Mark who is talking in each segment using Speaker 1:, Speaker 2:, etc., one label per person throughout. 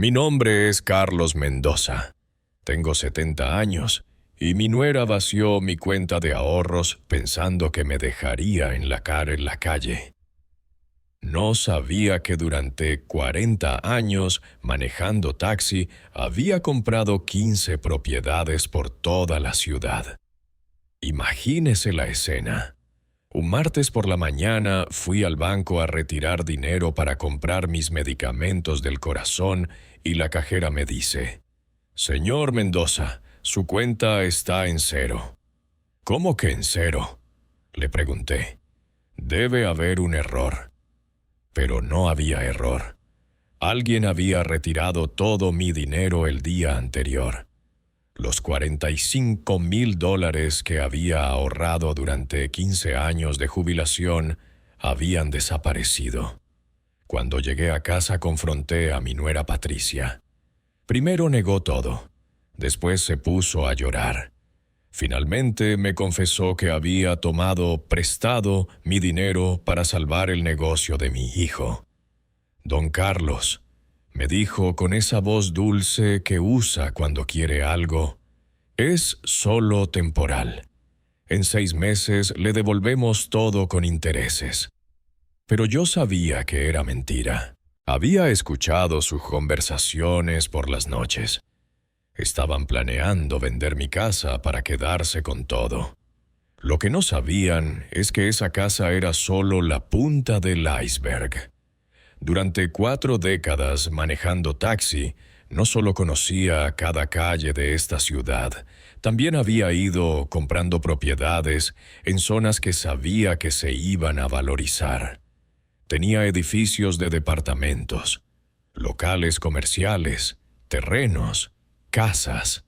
Speaker 1: Mi nombre es Carlos Mendoza. Tengo 70 años y mi nuera vació mi cuenta de ahorros pensando que me dejaría enlacar en la calle. No sabía que durante 40 años, manejando taxi, había comprado 15 propiedades por toda la ciudad. Imagínese la escena. Un martes por la mañana fui al banco a retirar dinero para comprar mis medicamentos del corazón y la cajera me dice: «Señor Mendoza, su cuenta está en cero». «¿Cómo que en cero?», le pregunté. «Debe haber un error». Pero no había error. Alguien había retirado todo mi dinero el día anterior. Los $45,000 que había ahorrado durante 15 años de jubilación habían desaparecido. Cuando llegué a casa confronté a mi nuera Patricia. Primero negó todo. Después se puso a llorar. Finalmente me confesó que había tomado prestado mi dinero para salvar el negocio de mi hijo. «Don Carlos», me dijo con esa voz dulce que usa cuando quiere algo, «es solo temporal. En 6 meses le devolvemos todo con intereses». Pero yo sabía que era mentira. Había escuchado sus conversaciones por las noches. Estaban planeando vender mi casa para quedarse con todo. Lo que no sabían es que esa casa era solo la punta del iceberg. Durante 4 décadas manejando taxi, no solo conocía cada calle de esta ciudad, también había ido comprando propiedades en zonas que sabía que se iban a valorizar. Tenía edificios de departamentos, locales comerciales, terrenos, casas.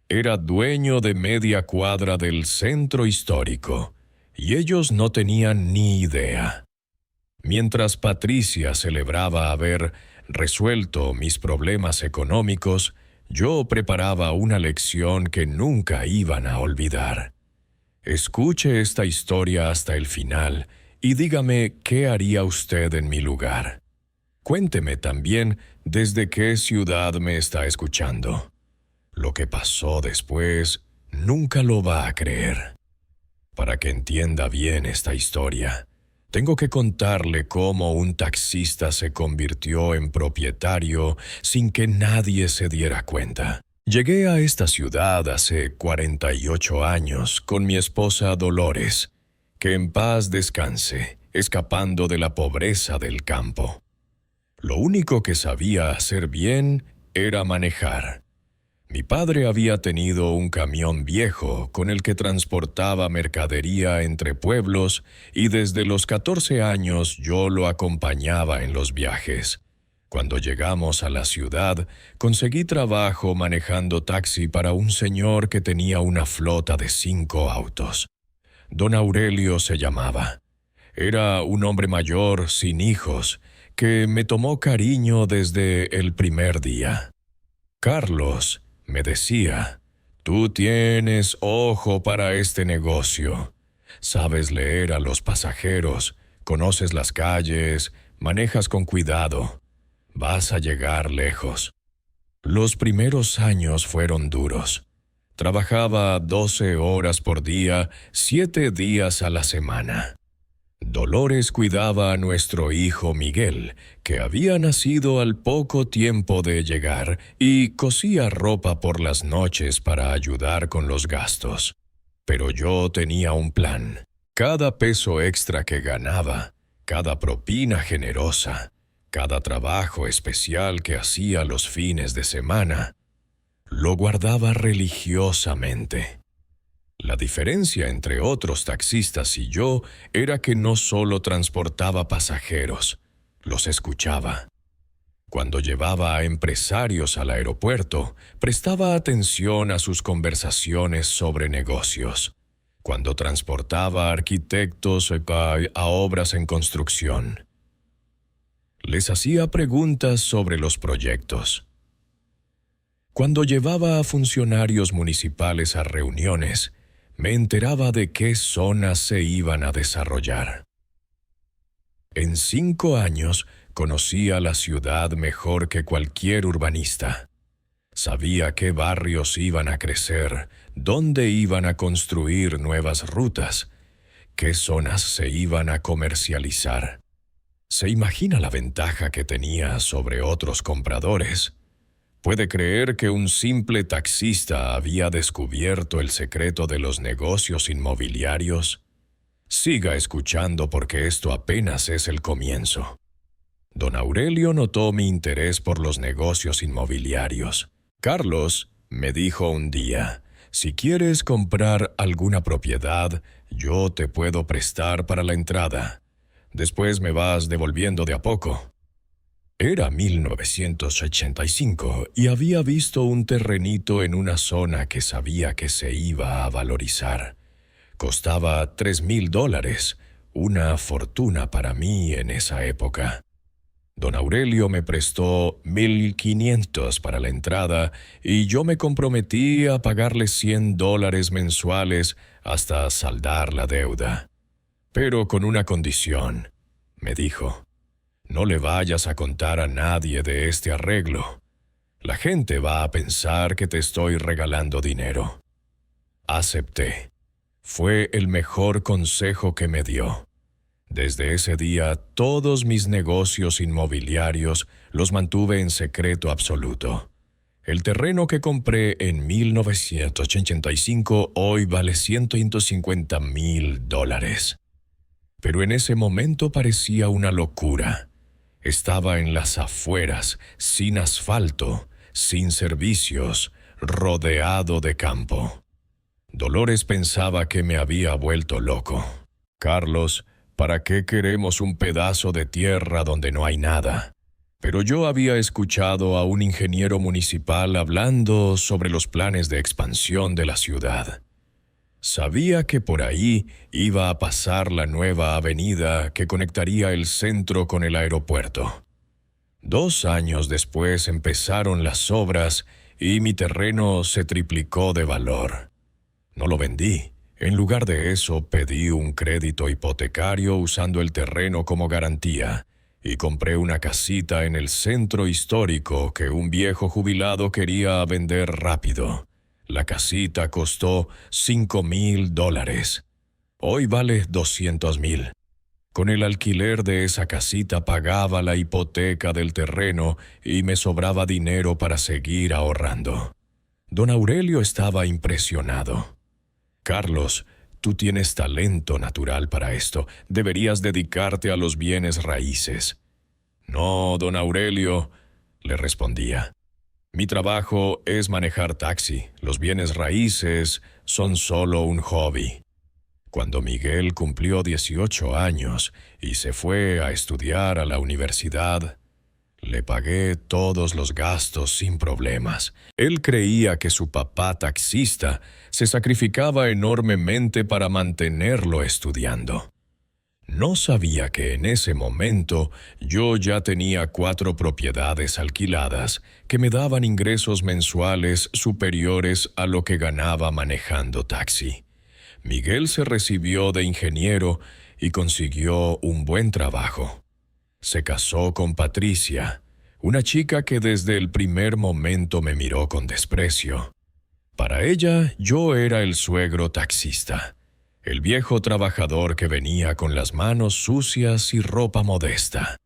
Speaker 1: Era dueño de media cuadra del centro histórico, y ellos no tenían ni idea. Mientras Patricia celebraba haber resuelto mis problemas económicos, yo preparaba una lección que nunca iban a olvidar. Escuche esta historia hasta el final y dígame qué haría usted en mi lugar. Cuénteme también desde qué ciudad me está escuchando. Lo que pasó después nunca lo va a creer. Para que entienda bien esta historia, tengo que contarle cómo un taxista se convirtió en propietario sin que nadie se diera cuenta. Llegué a esta ciudad hace 48 años con mi esposa Dolores, que en paz descanse, escapando de la pobreza del campo. Lo único que sabía hacer bien era manejar. Mi padre había tenido un camión viejo con el que transportaba mercadería entre pueblos y desde los 14 años yo lo acompañaba en los viajes. Cuando llegamos a la ciudad, conseguí trabajo manejando taxi para un señor que tenía una flota de 5 autos. Don Aurelio se llamaba. Era un hombre mayor, sin hijos, que me tomó cariño desde el primer día. «Carlos», me decía, «tú tienes ojo para este negocio. Sabes leer a los pasajeros, conoces las calles, manejas con cuidado. Vas a llegar lejos». Los primeros años fueron duros. Trabajaba 12 horas por día, 7 días a la semana. Dolores cuidaba a nuestro hijo Miguel, que había nacido al poco tiempo de llegar, y cosía ropa por las noches para ayudar con los gastos. Pero yo tenía un plan. Cada peso extra que ganaba, cada propina generosa, cada trabajo especial que hacía los fines de semana, lo guardaba religiosamente. La diferencia entre otros taxistas y yo era que no solo transportaba pasajeros, los escuchaba. Cuando llevaba a empresarios al aeropuerto, prestaba atención a sus conversaciones sobre negocios. Cuando transportaba a arquitectos a obras en construcción, les hacía preguntas sobre los proyectos. Cuando llevaba a funcionarios municipales a reuniones, me enteraba de qué zonas se iban a desarrollar. En 5 años conocía la ciudad mejor que cualquier urbanista. Sabía qué barrios iban a crecer, dónde iban a construir nuevas rutas, qué zonas se iban a comercializar. ¿Se imagina la ventaja que tenía sobre otros compradores? ¿Puede creer que un simple taxista había descubierto el secreto de los negocios inmobiliarios? Siga escuchando porque esto apenas es el comienzo. Don Aurelio notó mi interés por los negocios inmobiliarios. Carlos, me dijo un día, si quieres comprar alguna propiedad, yo te puedo prestar para la entrada. Después me vas devolviendo de a poco. Era 1985 y había visto un terrenito en una zona que sabía que se iba a valorizar. Costaba $3,000, una fortuna para mí en esa época. Don Aurelio me prestó 1,500 para la entrada y yo me comprometí a pagarle $100 mensuales hasta saldar la deuda. Pero con una condición, me dijo. No le vayas a contar a nadie de este arreglo. La gente va a pensar que te estoy regalando dinero. Acepté. Fue el mejor consejo que me dio. Desde ese día, todos mis negocios inmobiliarios los mantuve en secreto absoluto. El terreno que compré en 1985 hoy vale $150,000. Pero en ese momento parecía una locura. Estaba en las afueras, sin asfalto, sin servicios, rodeado de campo. Dolores pensaba que me había vuelto loco. Carlos, ¿para qué queremos un pedazo de tierra donde no hay nada? Pero yo había escuchado a un ingeniero municipal hablando sobre los planes de expansión de la ciudad. Sabía que por ahí iba a pasar la nueva avenida que conectaría el centro con el aeropuerto. 2 años después empezaron las obras y mi terreno se triplicó de valor. No lo vendí. En lugar de eso, pedí un crédito hipotecario usando el terreno como garantía y compré una casita en el centro histórico que un viejo jubilado quería vender rápido. La casita costó $5,000. Hoy vale $200,000. Con el alquiler de esa casita pagaba la hipoteca del terreno y me sobraba dinero para seguir ahorrando. Don Aurelio estaba impresionado. Carlos, tú tienes talento natural para esto. Deberías dedicarte a los bienes raíces. No, don Aurelio, le respondía. Mi trabajo es manejar taxi. Los bienes raíces son solo un hobby. Cuando Miguel cumplió 18 años y se fue a estudiar a la universidad, le pagué todos los gastos sin problemas. Él creía que su papá taxista se sacrificaba enormemente para mantenerlo estudiando. No sabía que en ese momento yo ya tenía 4 propiedades alquiladas que me daban ingresos mensuales superiores a lo que ganaba manejando taxi. Miguel se recibió de ingeniero y consiguió un buen trabajo. Se casó con Patricia, una chica que desde el primer momento me miró con desprecio. Para ella, yo era el suegro taxista, el viejo trabajador que venía con las manos sucias y ropa modesta.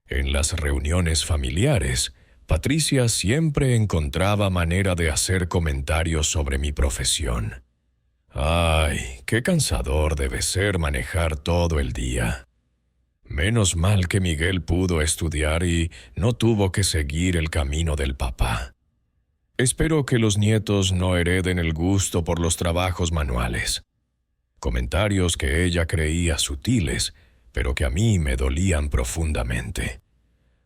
Speaker 1: En las reuniones familiares, Patricia siempre encontraba manera de hacer comentarios sobre mi profesión. ¡Ay, qué cansador debe ser manejar todo el día! Menos mal que Miguel pudo estudiar y no tuvo que seguir el camino del papá. Espero que los nietos no hereden el gusto por los trabajos manuales. Comentarios que ella creía sutiles, pero que a mí me dolían profundamente.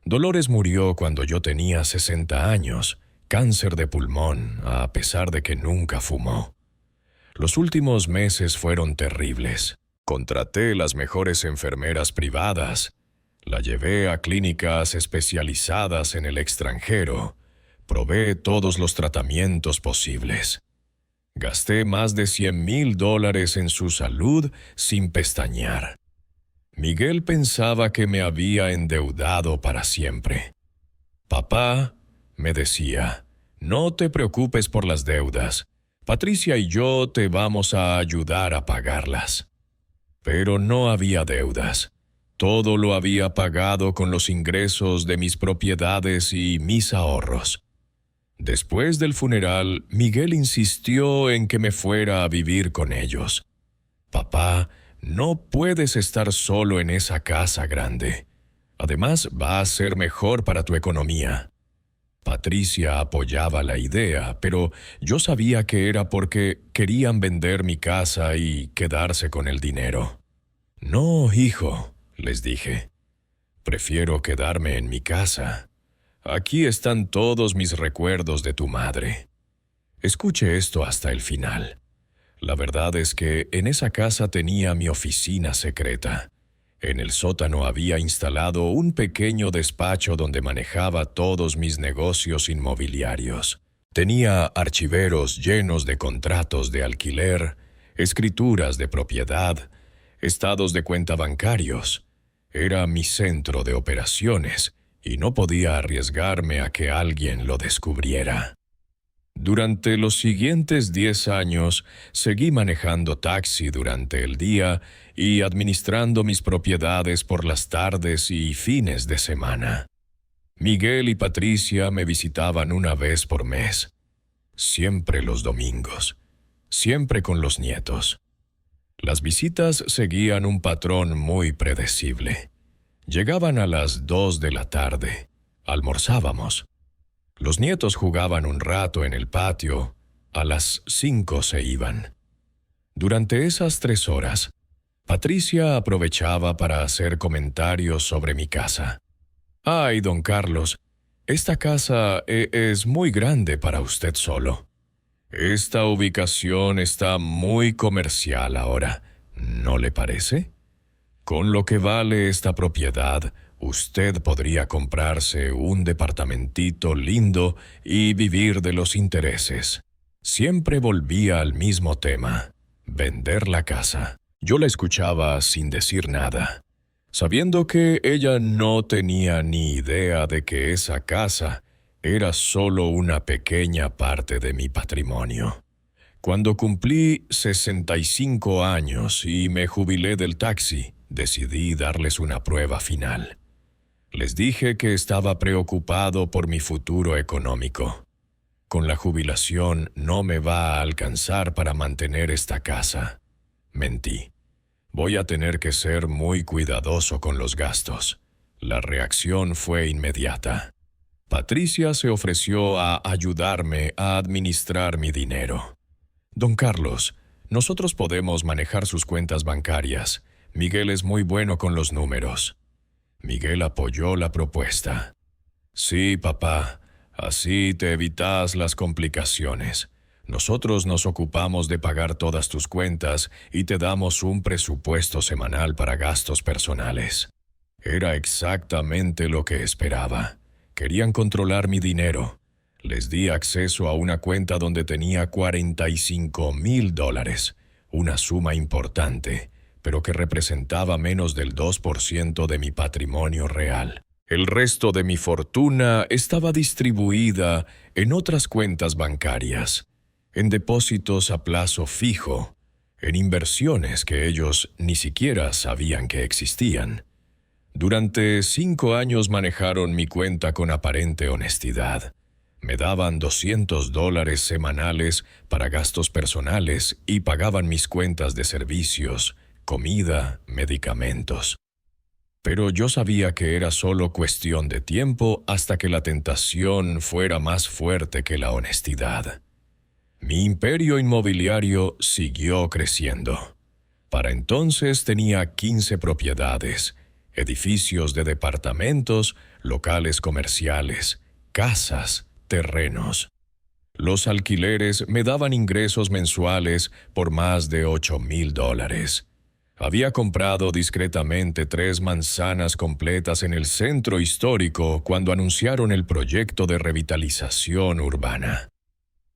Speaker 1: Dolores murió cuando yo tenía 60 años, cáncer de pulmón, a pesar de que nunca fumó. Los últimos meses fueron terribles. Contraté las mejores enfermeras privadas, la llevé a clínicas especializadas en el extranjero, probé todos los tratamientos posibles. Gasté más de $100,000 en su salud sin pestañear. Miguel pensaba que me había endeudado para siempre. Papá, me decía, no te preocupes por las deudas. Patricia y yo te vamos a ayudar a pagarlas. Pero no había deudas. Todo lo había pagado con los ingresos de mis propiedades y mis ahorros. Después del funeral, Miguel insistió en que me fuera a vivir con ellos. Papá, no puedes estar solo en esa casa grande. Además, va a ser mejor para tu economía. Patricia apoyaba la idea, pero yo sabía que era porque querían vender mi casa y quedarse con el dinero. No, hijo, les dije. Prefiero quedarme en mi casa. Aquí están todos mis recuerdos de tu madre. Escuche esto hasta el final. La verdad es que en esa casa tenía mi oficina secreta. En el sótano había instalado un pequeño despacho donde manejaba todos mis negocios inmobiliarios. Tenía archiveros llenos de contratos de alquiler, escrituras de propiedad, estados de cuenta bancarios. Era mi centro de operaciones y no podía arriesgarme a que alguien lo descubriera. Durante los siguientes 10 años, seguí manejando taxi durante el día y administrando mis propiedades por las tardes y fines de semana. Miguel y Patricia me visitaban una vez por mes, siempre los domingos, siempre con los nietos. Las visitas seguían un patrón muy predecible. Llegaban a las 2 de la tarde, almorzábamos. Los nietos jugaban un rato en el patio, a las 5 se iban. Durante esas 3 horas, Patricia aprovechaba para hacer comentarios sobre mi casa. «Ay, don Carlos, esta casa es muy grande para usted solo. Esta ubicación está muy comercial ahora, ¿no le parece? Con lo que vale esta propiedad, usted podría comprarse un departamentito lindo y vivir de los intereses». Siempre volvía al mismo tema, vender la casa. Yo la escuchaba sin decir nada, sabiendo que ella no tenía ni idea de que esa casa era solo una pequeña parte de mi patrimonio. Cuando cumplí 65 años y me jubilé del taxi, decidí darles una prueba final. Les dije que estaba preocupado por mi futuro económico. Con la jubilación no me va a alcanzar para mantener esta casa. Mentí. Voy a tener que ser muy cuidadoso con los gastos. La reacción fue inmediata. Patricia se ofreció a ayudarme a administrar mi dinero. «Don Carlos, nosotros podemos manejar sus cuentas bancarias. Miguel es muy bueno con los números». Miguel apoyó la propuesta. «Sí, papá, así te evitas las complicaciones. Nosotros nos ocupamos de pagar todas tus cuentas y te damos un presupuesto semanal para gastos personales». Era exactamente lo que esperaba. Querían controlar mi dinero. Les di acceso a una cuenta donde tenía $45,000, una suma importante, pero que representaba menos del 2% de mi patrimonio real. El resto de mi fortuna estaba distribuida en otras cuentas bancarias, en depósitos a plazo fijo, en inversiones que ellos ni siquiera sabían que existían. Durante 5 años manejaron mi cuenta con aparente honestidad. Me daban $200 semanales para gastos personales y pagaban mis cuentas de servicios, comida, medicamentos. Pero yo sabía que era solo cuestión de tiempo hasta que la tentación fuera más fuerte que la honestidad. Mi imperio inmobiliario siguió creciendo. Para entonces tenía 15 propiedades, edificios de departamentos, locales comerciales, casas, terrenos. Los alquileres me daban ingresos mensuales por más de $8,000. Había comprado discretamente 3 manzanas completas en el centro histórico cuando anunciaron el proyecto de revitalización urbana.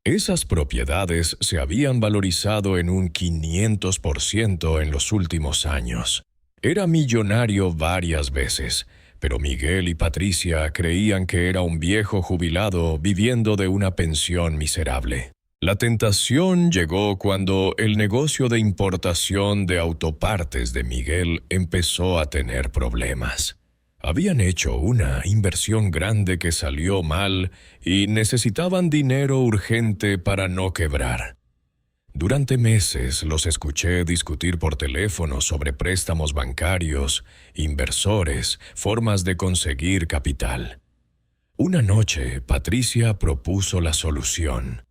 Speaker 1: Esas propiedades se habían valorizado en un 500% en los últimos años. Era millonario varias veces, pero Miguel y Patricia creían que era un viejo jubilado viviendo de una pensión miserable. La tentación llegó cuando el negocio de importación de autopartes de Miguel empezó a tener problemas. Habían hecho una inversión grande que salió mal y necesitaban dinero urgente para no quebrar. Durante meses los escuché discutir por teléfono sobre préstamos bancarios, inversores, formas de conseguir capital. Una noche, Patricia propuso la solución.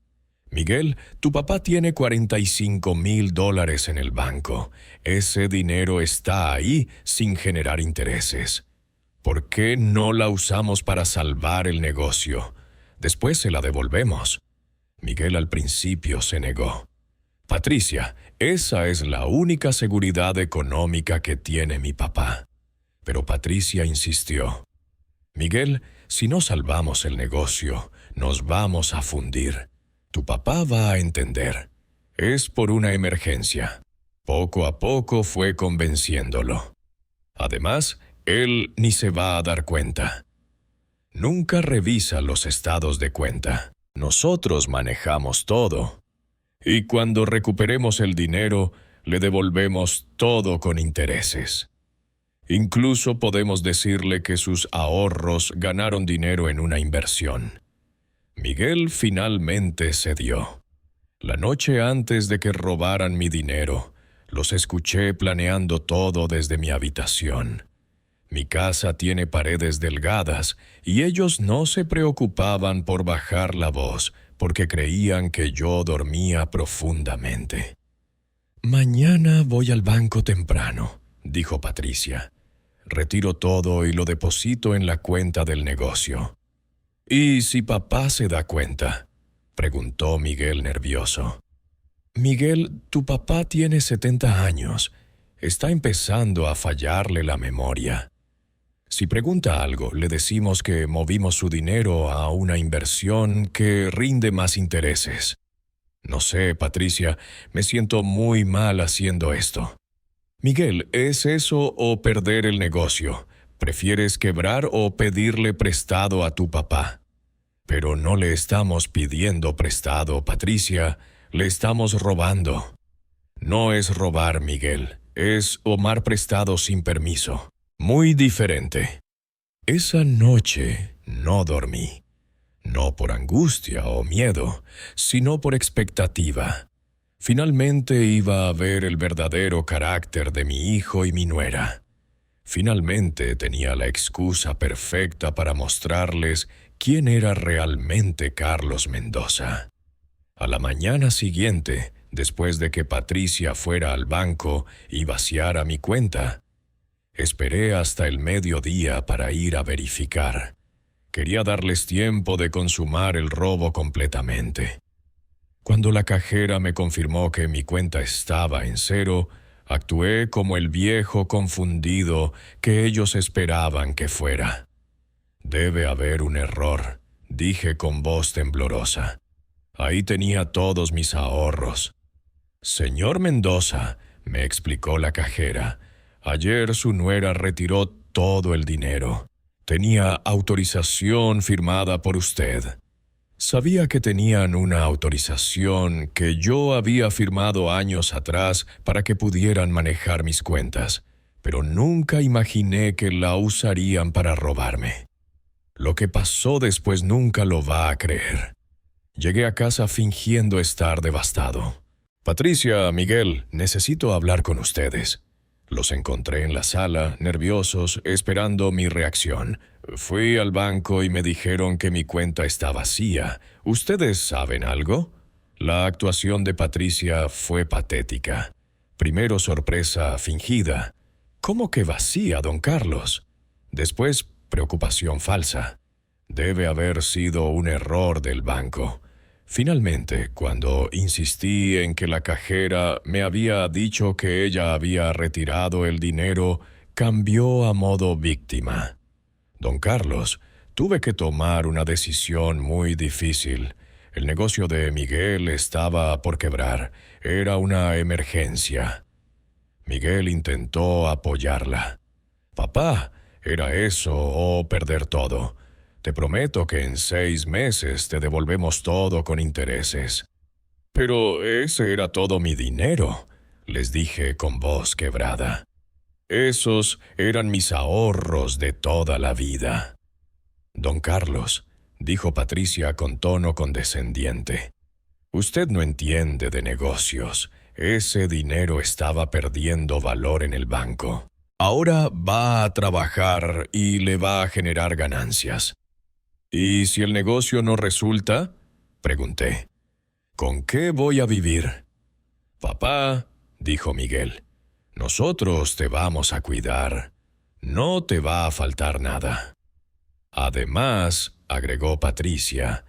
Speaker 1: Miguel, tu papá tiene $45,000 en el banco. Ese dinero está ahí sin generar intereses. ¿Por qué no la usamos para salvar el negocio? Después se la devolvemos. Miguel al principio se negó. Patricia, esa es la única seguridad económica que tiene mi papá. Pero Patricia insistió. Miguel, si no salvamos el negocio, nos vamos a fundir. Tu papá va a entender. Es por una emergencia. Poco a poco fue convenciéndolo. Además, él ni se va a dar cuenta. Nunca revisa los estados de cuenta. Nosotros manejamos todo. Y cuando recuperemos el dinero, le devolvemos todo con intereses. Incluso podemos decirle que sus ahorros ganaron dinero en una inversión. Miguel finalmente cedió. La noche antes de que robaran mi dinero, los escuché planeando todo desde mi habitación. Mi casa tiene paredes delgadas y ellos no se preocupaban por bajar la voz porque creían que yo dormía profundamente. «Mañana voy al banco temprano», dijo Patricia. «Retiro todo y lo deposito en la cuenta del negocio». «¿Y si papá se da cuenta?», preguntó Miguel nervioso. «Miguel, tu papá tiene 70 años. Está empezando a fallarle la memoria. Si pregunta algo, le decimos que movimos su dinero a una inversión que rinde más intereses». «No sé, Patricia, me siento muy mal haciendo esto». «Miguel, ¿es eso o perder el negocio? ¿Prefieres quebrar o pedirle prestado a tu papá?» «Pero no le estamos pidiendo prestado, Patricia, le estamos robando». «No es robar, Miguel, es tomar prestado sin permiso. Muy diferente». Esa noche no dormí. No por angustia o miedo, sino por expectativa. Finalmente iba a ver el verdadero carácter de mi hijo y mi nuera. Finalmente tenía la excusa perfecta para mostrarles quién era realmente Carlos Mendoza. A la mañana siguiente, después de que Patricia fuera al banco y vaciara mi cuenta, esperé hasta el mediodía para ir a verificar. Quería darles tiempo de consumar el robo completamente. Cuando la cajera me confirmó que mi cuenta estaba en cero, actué como el viejo confundido que ellos esperaban que fuera. «Debe haber un error», dije con voz temblorosa. Ahí tenía todos mis ahorros. «Señor Mendoza», me explicó la cajera, «ayer su nuera retiró todo el dinero. Tenía autorización firmada por usted». Sabía que tenían una autorización que yo había firmado años atrás para que pudieran manejar mis cuentas, pero nunca imaginé que la usarían para robarme. Lo que pasó después nunca lo va a creer. Llegué a casa fingiendo estar devastado. «Patricia, Miguel, necesito hablar con ustedes». Los encontré en la sala, nerviosos, esperando mi reacción. Fui al banco y me dijeron que mi cuenta está vacía. ¿Ustedes saben algo? La actuación de Patricia fue patética. Primero sorpresa fingida. ¿Cómo que vacía, don Carlos? Después preocupación falsa. Debe haber sido un error del banco. Finalmente, cuando insistí en que la cajera me había dicho que ella había retirado el dinero, cambió a modo víctima. Don Carlos, tuve que tomar una decisión muy difícil. El negocio de Miguel estaba por quebrar. Era una emergencia. Miguel intentó apoyarla. «Papá, ¿era eso o perder todo? Te prometo que en 6 meses te devolvemos todo con intereses». «Pero ese era todo mi dinero», les dije con voz quebrada. «Esos eran mis ahorros de toda la vida». «Don Carlos», dijo Patricia con tono condescendiente, «usted no entiende de negocios. Ese dinero estaba perdiendo valor en el banco. Ahora va a trabajar y le va a generar ganancias». «¿Y si el negocio no resulta?», pregunté. «¿Con qué voy a vivir?». «Papá», dijo Miguel, «nosotros te vamos a cuidar. No te va a faltar nada». «Además», agregó Patricia,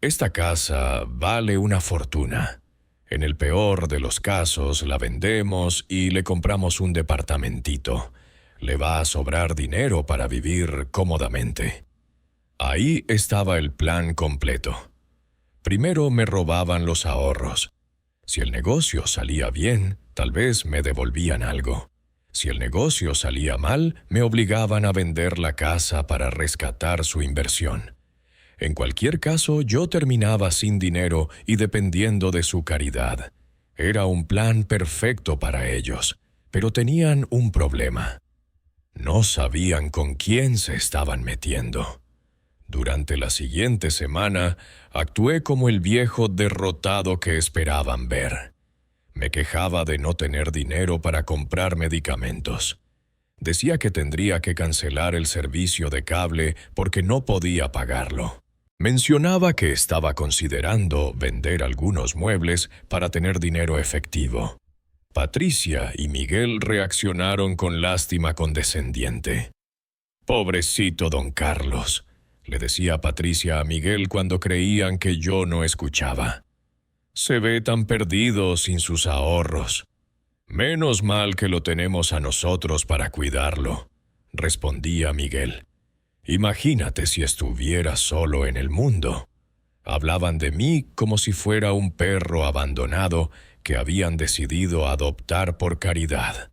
Speaker 1: «esta casa vale una fortuna. En el peor de los casos la vendemos y le compramos un departamentito. Le va a sobrar dinero para vivir cómodamente». Ahí estaba el plan completo. Primero me robaban los ahorros. Si el negocio salía bien, tal vez me devolvían algo. Si el negocio salía mal, me obligaban a vender la casa para rescatar su inversión. En cualquier caso, yo terminaba sin dinero y dependiendo de su caridad. Era un plan perfecto para ellos, pero tenían un problema. No sabían con quién se estaban metiendo. Durante la siguiente semana, actué como el viejo derrotado que esperaban ver. Me quejaba de no tener dinero para comprar medicamentos. Decía que tendría que cancelar el servicio de cable porque no podía pagarlo. Mencionaba que estaba considerando vender algunos muebles para tener dinero efectivo. Patricia y Miguel reaccionaron con lástima condescendiente. «Pobrecito don Carlos», le decía Patricia a Miguel cuando creían que yo no escuchaba. «Se ve tan perdido sin sus ahorros». «Menos mal que lo tenemos a nosotros para cuidarlo», respondía Miguel. «Imagínate si estuviera solo en el mundo». Hablaban de mí como si fuera un perro abandonado que habían decidido adoptar por caridad.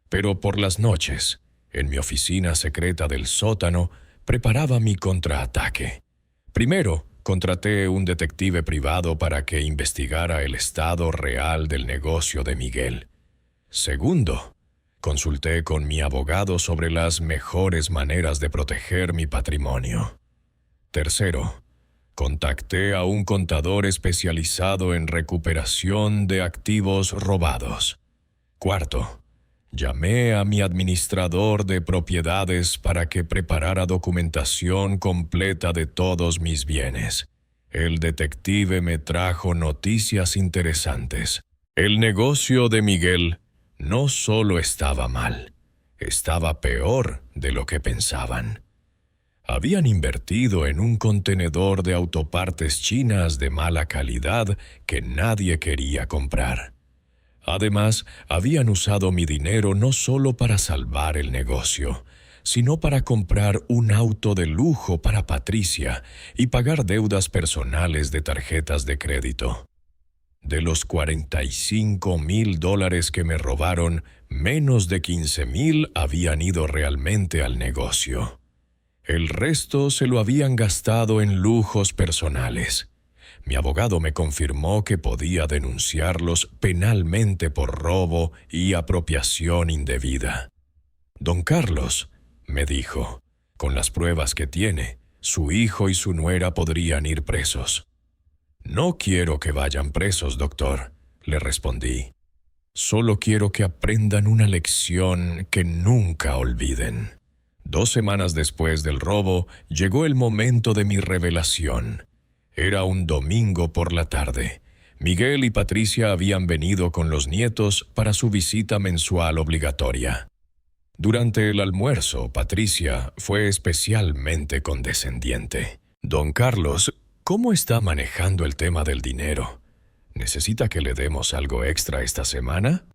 Speaker 1: Pero por las noches, en mi oficina secreta del sótano, preparaba mi contraataque. Primero, contraté un detective privado para que investigara el estado real del negocio de Miguel. Segundo, consulté con mi abogado sobre las mejores maneras de proteger mi patrimonio. Tercero, contacté a un contador especializado en recuperación de activos robados. Cuarto, llamé a mi administrador de propiedades para que preparara documentación completa de todos mis bienes. El detective me trajo noticias interesantes. El negocio de Miguel no solo estaba mal, estaba peor de lo que pensaban. Habían invertido en un contenedor de autopartes chinas de mala calidad que nadie quería comprar. Además, habían usado mi dinero no solo para salvar el negocio, sino para comprar un auto de lujo para Patricia y pagar deudas personales de tarjetas de crédito. De los $45,000 que me robaron, menos de 15,000 habían ido realmente al negocio. El resto se lo habían gastado en lujos personales. Mi abogado me confirmó que podía denunciarlos penalmente por robo y apropiación indebida. «Don Carlos», me dijo, «con las pruebas que tiene, su hijo y su nuera podrían ir presos». «No quiero que vayan presos, doctor», le respondí. «Solo quiero que aprendan una lección que nunca olviden». 2 semanas después del robo, llegó el momento de mi revelación. Era un domingo por la tarde. Miguel y Patricia habían venido con los nietos para su visita mensual obligatoria. Durante el almuerzo, Patricia fue especialmente condescendiente. «Don Carlos, ¿cómo está manejando el tema del dinero? ¿Necesita que le demos algo extra esta semana?»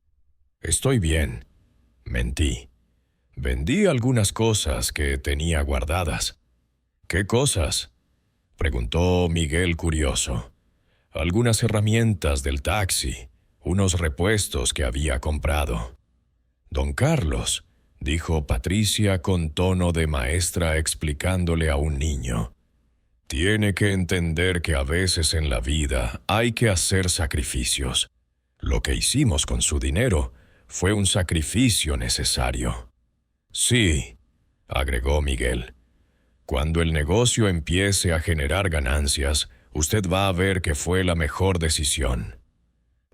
Speaker 1: «Estoy bien», mentí. «Vendí algunas cosas que tenía guardadas». «¿Qué cosas?», preguntó Miguel curioso. «Algunas herramientas del taxi, unos repuestos que había comprado». Don Carlos, dijo Patricia con tono de maestra explicándole a un niño, tiene que entender que a veces en la vida hay que hacer sacrificios. Lo que hicimos con su dinero fue un sacrificio necesario. Sí, agregó Miguel. Cuando el negocio empiece a generar ganancias, usted va a ver que fue la mejor decisión.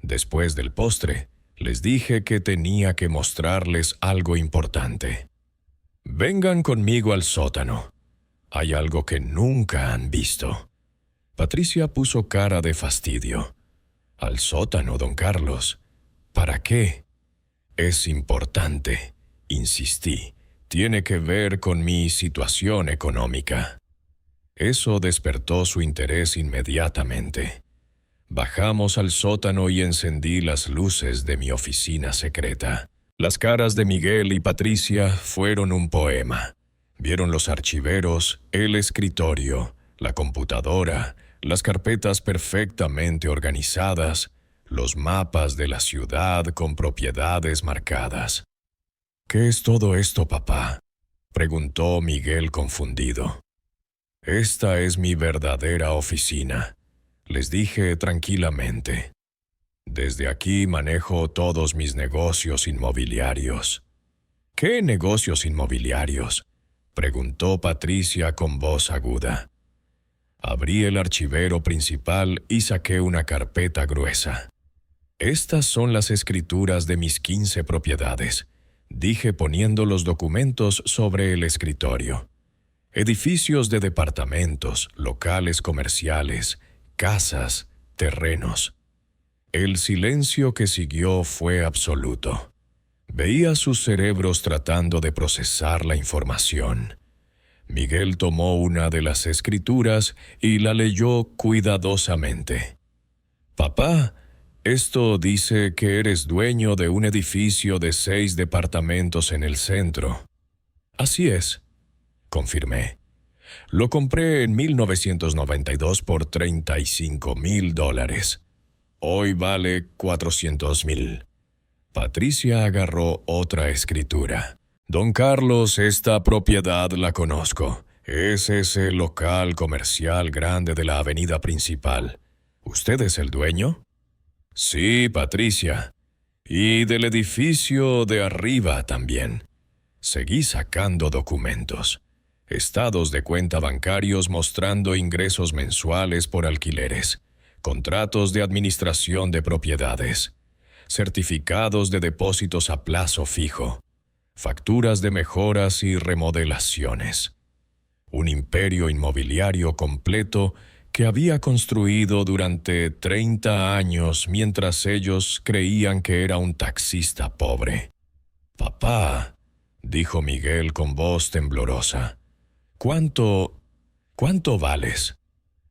Speaker 1: Después del postre, les dije que tenía que mostrarles algo importante. Vengan conmigo al sótano. Hay algo que nunca han visto. Patricia puso cara de fastidio. Al sótano, don Carlos. ¿Para qué? Es importante, insistí. Tiene que ver con mi situación económica. Eso despertó su interés inmediatamente. Bajamos al sótano y encendí las luces de mi oficina secreta. Las caras de Miguel y Patricia fueron un poema. Vieron los archiveros, el escritorio, la computadora, las carpetas perfectamente organizadas, los mapas de la ciudad con propiedades marcadas. ¿Qué es todo esto, papá?, preguntó Miguel confundido. Esta es mi verdadera oficina, les dije tranquilamente. Desde aquí manejo todos mis negocios inmobiliarios. ¿Qué negocios inmobiliarios?, preguntó Patricia con voz aguda. Abrí el archivero principal y saqué una carpeta gruesa. Estas son las escrituras de mis 15 propiedades, dije poniendo los documentos sobre el escritorio. Edificios de departamentos, locales comerciales, casas, terrenos. El silencio que siguió fue absoluto. Veía sus cerebros tratando de procesar la información. Miguel tomó una de las escrituras y la leyó cuidadosamente. «Papá, esto dice que eres dueño de un edificio de 6 departamentos en el centro». «Así es», confirmé. «Lo compré en 1992 por $35,000. Hoy vale $400,000». Patricia agarró otra escritura. «Don Carlos, esta propiedad la conozco. Es ese local comercial grande de la avenida principal. ¿Usted es el dueño?» «Sí, Patricia. Y del edificio de arriba también». Seguí sacando documentos. Estados de cuenta bancarios mostrando ingresos mensuales por alquileres. Contratos de administración de propiedades. Certificados de depósitos a plazo fijo. Facturas de mejoras y remodelaciones. Un imperio inmobiliario completo que había construido durante 30 años mientras ellos creían que era un taxista pobre. «Papá», dijo Miguel con voz temblorosa, ¿Cuánto vales?»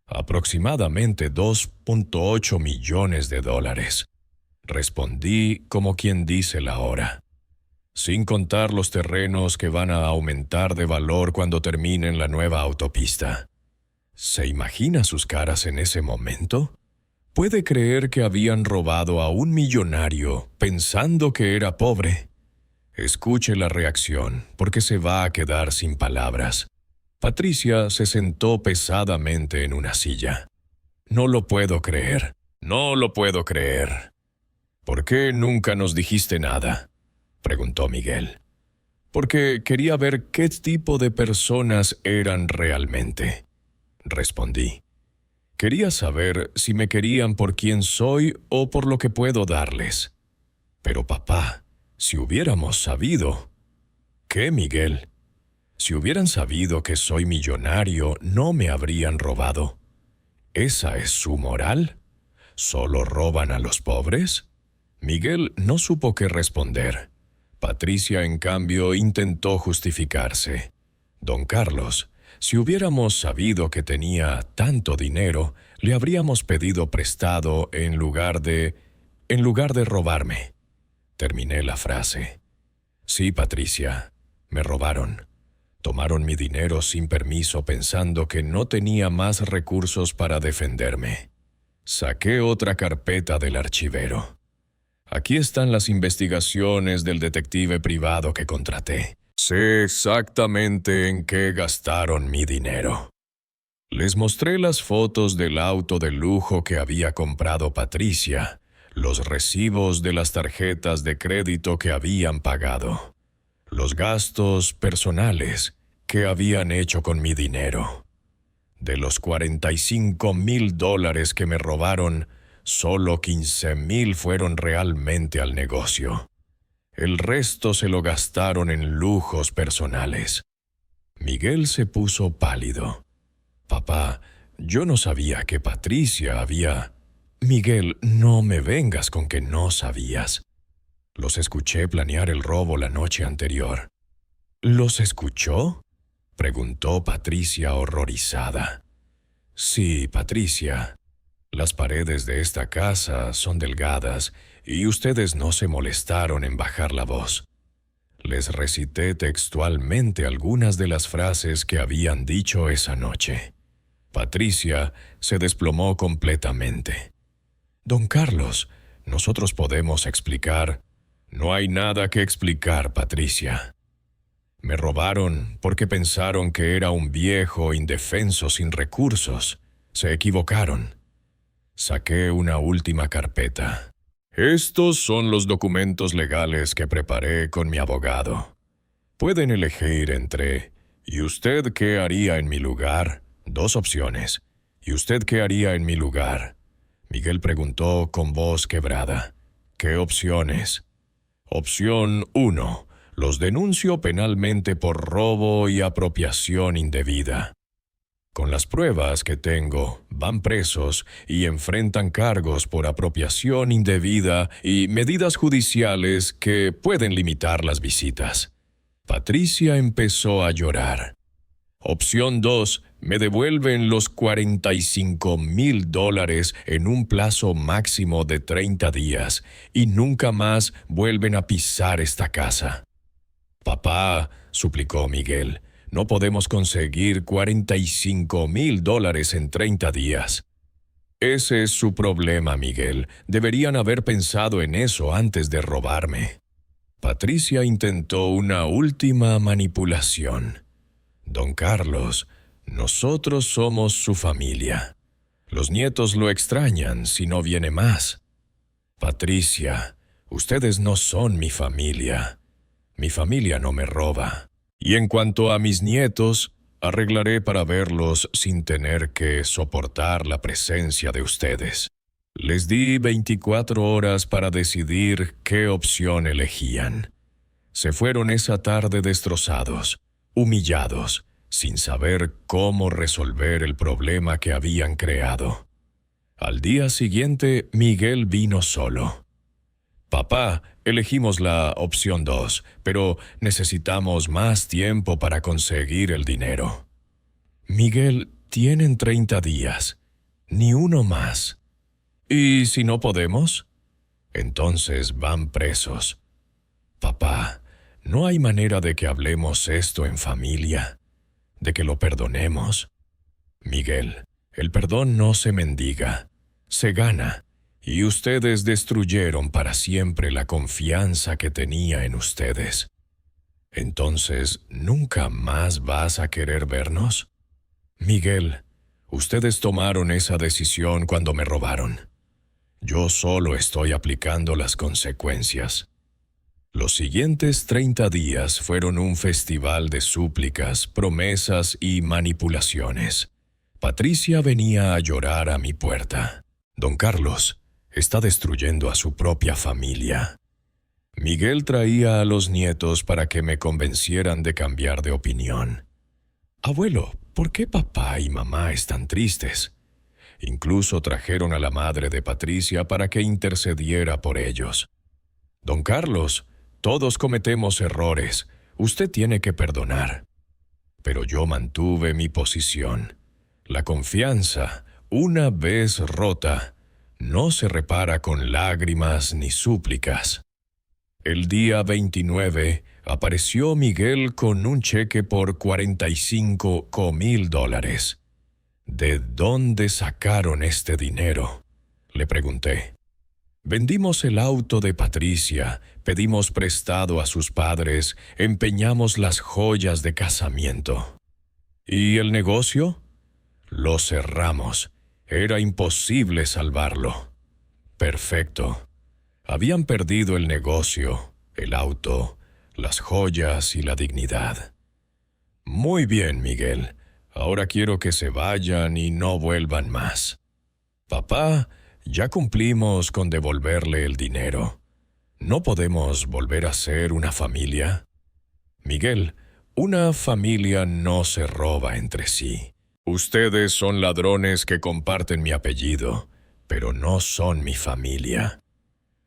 Speaker 1: «Aproximadamente $2.8 millones. Respondí como quien dice la hora. Sin contar los terrenos que van a aumentar de valor cuando terminen la nueva autopista. ¿Se imagina sus caras en ese momento? ¿Puede creer que habían robado a un millonario pensando que era pobre? Escuche la reacción, porque se va a quedar sin palabras. Patricia se sentó pesadamente en una silla. «No lo puedo creer, no lo puedo creer». «¿Por qué nunca nos dijiste nada?», preguntó Miguel. «Porque quería ver qué tipo de personas eran realmente», respondí. «Quería saber si me querían por quien soy o por lo que puedo darles. Pero papá, si hubiéramos sabido». «¿Qué, Miguel?» «Si hubieran sabido que soy millonario, no me habrían robado». «¿Esa es su moral? ¿Solo roban a los pobres?» Miguel no supo qué responder. Patricia, en cambio, intentó justificarse. «Don Carlos, si hubiéramos sabido que tenía tanto dinero, le habríamos pedido prestado en lugar de robarme». Terminé la frase. «Sí, Patricia, me robaron. Tomaron mi dinero sin permiso pensando que no tenía más recursos para defenderme». Saqué otra carpeta del archivero. Aquí están las investigaciones del detective privado que contraté. Sé exactamente en qué gastaron mi dinero. Les mostré las fotos del auto de lujo que había comprado Patricia, los recibos de las tarjetas de crédito que habían pagado, los gastos personales que habían hecho con mi dinero. De los $45,000 que me robaron, solo 15,000 fueron realmente al negocio. El resto se lo gastaron en lujos personales. Miguel se puso pálido. Papá, yo no sabía que Patricia había... Miguel, no me vengas con que no sabías. Los escuché planear el robo la noche anterior. ¿Los escuchó?, preguntó Patricia horrorizada. Sí, Patricia. Las paredes de esta casa son delgadas y ustedes no se molestaron en bajar la voz. Les recité textualmente algunas de las frases que habían dicho esa noche. Patricia se desplomó completamente. Don Carlos, nosotros podemos explicar. No hay nada que explicar, Patricia. Me robaron porque pensaron que era un viejo indefenso sin recursos. Se equivocaron. Saqué una última carpeta. Estos son los documentos legales que preparé con mi abogado. Pueden elegir entre ¿y usted qué haría en mi lugar? 2 opciones. ¿Y usted qué haría en mi lugar? Miguel preguntó con voz quebrada. ¿Qué opciones? Opción 1. Los denuncio penalmente por robo y apropiación indebida. Con las pruebas que tengo, van presos y enfrentan cargos por apropiación indebida y medidas judiciales que pueden limitar las visitas. Patricia empezó a llorar. Opción 2. Me devuelven los $45,000 en un plazo máximo de 30 días y nunca más vuelven a pisar esta casa. Papá, suplicó Miguel, no podemos conseguir $45,000 en 30 días. Ese es su problema, Miguel. Deberían haber pensado en eso antes de robarme. Patricia intentó una última manipulación. Don Carlos, nosotros somos su familia. Los nietos lo extrañan si no viene más. Patricia, ustedes no son mi familia. Mi familia no me roba. Y en cuanto a mis nietos, arreglaré para verlos sin tener que soportar la presencia de ustedes. Les di 24 horas para decidir qué opción elegían. Se fueron esa tarde destrozados, humillados, sin saber cómo resolver el problema que habían creado. Al día siguiente, Miguel vino solo. Papá, elegimos la opción 2, pero necesitamos más tiempo para conseguir el dinero. Miguel, tienen 30 días, ni uno más. ¿Y si no podemos? Entonces van presos. Papá, no hay manera de que hablemos esto en familia, de que lo perdonemos. Miguel, el perdón no se mendiga, se gana. Y ustedes destruyeron para siempre la confianza que tenía en ustedes. Entonces, ¿nunca más vas a querer vernos? Miguel, ustedes tomaron esa decisión cuando me robaron. Yo solo estoy aplicando las consecuencias. Los siguientes 30 días fueron un festival de súplicas, promesas y manipulaciones. Patricia venía a llorar a mi puerta. Don Carlos está destruyendo a su propia familia. Miguel traía a los nietos para que me convencieran de cambiar de opinión. Abuelo, ¿por qué papá y mamá están tristes? Incluso trajeron a la madre de Patricia para que intercediera por ellos. Don Carlos, todos cometemos errores. Usted tiene que perdonar. Pero yo mantuve mi posición. La confianza, una vez rota, no se repara con lágrimas ni súplicas. El día 29 apareció Miguel con un cheque por $45,000. ¿De dónde sacaron este dinero?, le pregunté. Vendimos el auto de Patricia, pedimos prestado a sus padres, empeñamos las joyas de casamiento. ¿Y el negocio? Lo cerramos. Era imposible salvarlo. Perfecto. Habían perdido el negocio, el auto, las joyas y la dignidad. Muy bien, Miguel. Ahora quiero que se vayan y no vuelvan más. Papá, ya cumplimos con devolverle el dinero. ¿No podemos volver a ser una familia? Miguel, una familia no se roba entre sí. Ustedes son ladrones que comparten mi apellido, pero no son mi familia.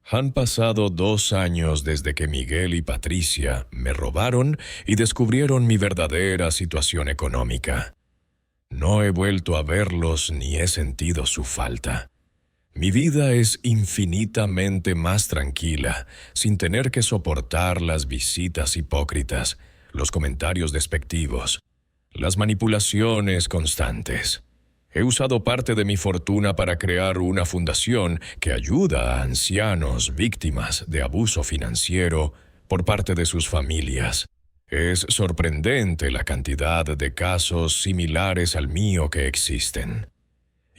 Speaker 1: Han pasado 2 años desde que Miguel y Patricia me robaron y descubrieron mi verdadera situación económica. No he vuelto a verlos ni he sentido su falta. Mi vida es infinitamente más tranquila, sin tener que soportar las visitas hipócritas, los comentarios despectivos, las manipulaciones constantes. He usado parte de mi fortuna para crear una fundación que ayuda a ancianos víctimas de abuso financiero por parte de sus familias. Es sorprendente la cantidad de casos similares al mío que existen.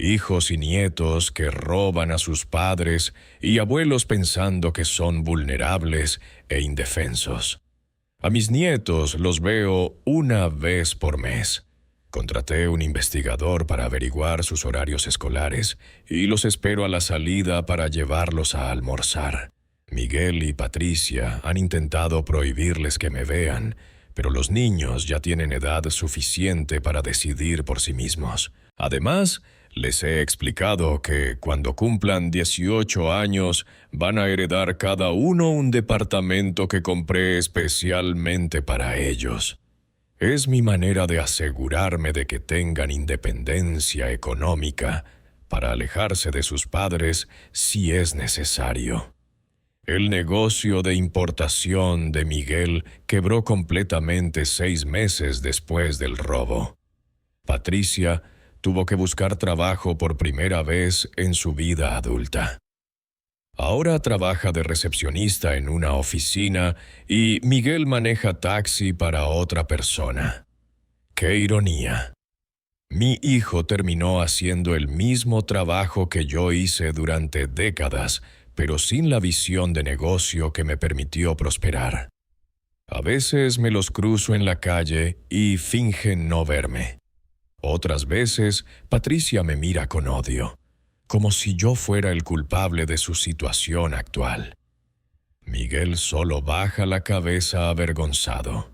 Speaker 1: Hijos y nietos que roban a sus padres y abuelos pensando que son vulnerables e indefensos. A mis nietos los veo una vez por mes. Contraté un investigador para averiguar sus horarios escolares y los espero a la salida para llevarlos a almorzar. Miguel y Patricia han intentado prohibirles que me vean, pero los niños ya tienen edad suficiente para decidir por sí mismos. Además, les he explicado que cuando cumplan 18 años van a heredar cada uno un departamento que compré especialmente para ellos. Es mi manera de asegurarme de que tengan independencia económica para alejarse de sus padres si es necesario. El negocio de importación de Miguel quebró completamente 6 meses después del robo. Patricia tuvo que buscar trabajo por primera vez en su vida adulta. Ahora trabaja de recepcionista en una oficina y Miguel maneja taxi para otra persona. ¡Qué ironía! Mi hijo terminó haciendo el mismo trabajo que yo hice durante décadas, pero sin la visión de negocio que me permitió prosperar. A veces me los cruzo en la calle y fingen no verme. Otras veces, Patricia me mira con odio, como si yo fuera el culpable de su situación actual. Miguel solo baja la cabeza avergonzado.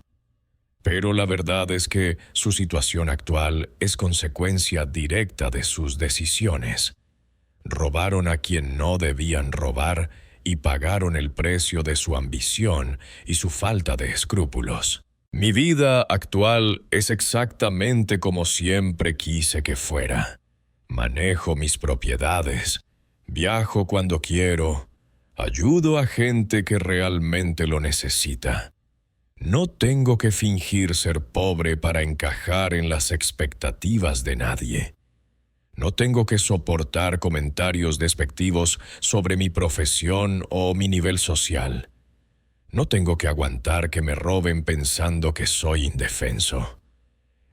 Speaker 1: Pero la verdad es que su situación actual es consecuencia directa de sus decisiones. Robaron a quien no debían robar y pagaron el precio de su ambición y su falta de escrúpulos. Mi vida actual es exactamente como siempre quise que fuera. Manejo mis propiedades, viajo cuando quiero, ayudo a gente que realmente lo necesita. No tengo que fingir ser pobre para encajar en las expectativas de nadie. No tengo que soportar comentarios despectivos sobre mi profesión o mi nivel social. No tengo que aguantar que me roben pensando que soy indefenso.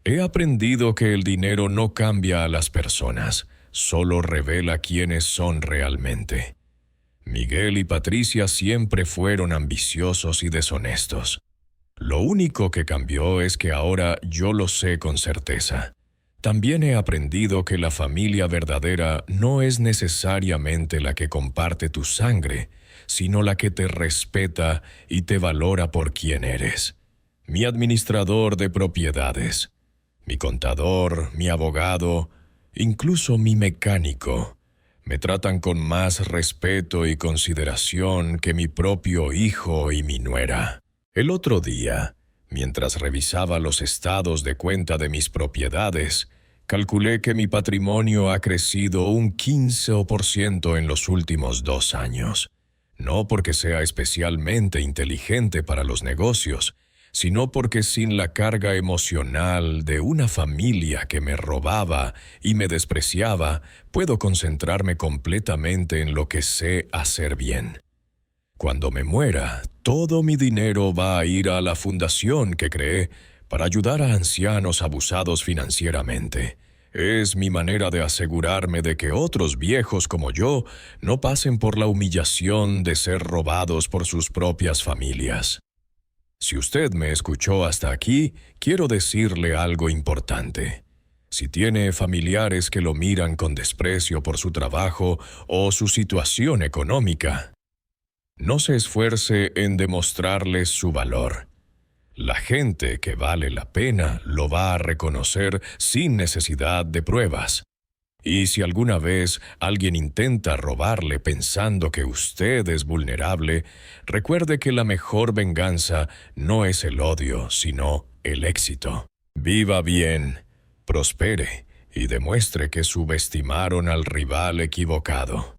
Speaker 1: He aprendido que el dinero no cambia a las personas, solo revela quiénes son realmente. Miguel y Patricia siempre fueron ambiciosos y deshonestos. Lo único que cambió es que ahora yo lo sé con certeza. También he aprendido que la familia verdadera no es necesariamente la que comparte tu sangre, sino la que te respeta y te valora por quien eres. Mi administrador de propiedades, mi contador, mi abogado, incluso mi mecánico, me tratan con más respeto y consideración que mi propio hijo y mi nuera. El otro día, mientras revisaba los estados de cuenta de mis propiedades, calculé que mi patrimonio ha crecido un 15% en los últimos 2 años. No porque sea especialmente inteligente para los negocios, sino porque sin la carga emocional de una familia que me robaba y me despreciaba, puedo concentrarme completamente en lo que sé hacer bien. Cuando me muera, todo mi dinero va a ir a la fundación que creé para ayudar a ancianos abusados financieramente. Es mi manera de asegurarme de que otros viejos como yo no pasen por la humillación de ser robados por sus propias familias. Si usted me escuchó hasta aquí, quiero decirle algo importante. Si tiene familiares que lo miran con desprecio por su trabajo o su situación económica, no se esfuerce en demostrarles su valor. La gente que vale la pena lo va a reconocer sin necesidad de pruebas. Y si alguna vez alguien intenta robarle pensando que usted es vulnerable, recuerde que la mejor venganza no es el odio, sino el éxito. Viva bien, prospere y demuestre que subestimaron al rival equivocado.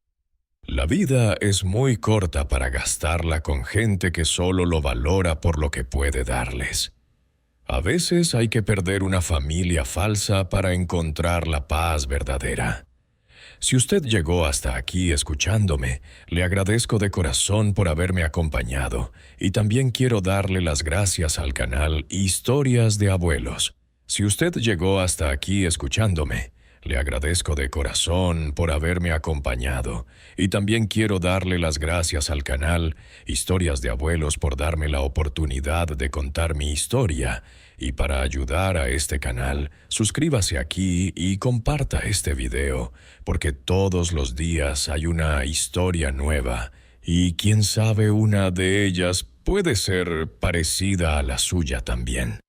Speaker 1: La vida es muy corta para gastarla con gente que solo lo valora por lo que puede darles. A veces hay que perder una familia falsa para encontrar la paz verdadera. Si usted llegó hasta aquí escuchándome, le agradezco de corazón por haberme acompañado y también quiero darle las gracias al canal Historias de Abuelos. Si usted llegó hasta aquí escuchándome, le agradezco de corazón por haberme acompañado y también quiero darle las gracias al canal Historias de Abuelos por darme la oportunidad de contar mi historia. Y para ayudar a este canal, suscríbase aquí y comparta este video, porque todos los días hay una historia nueva y quién sabe una de ellas puede ser parecida a la suya también.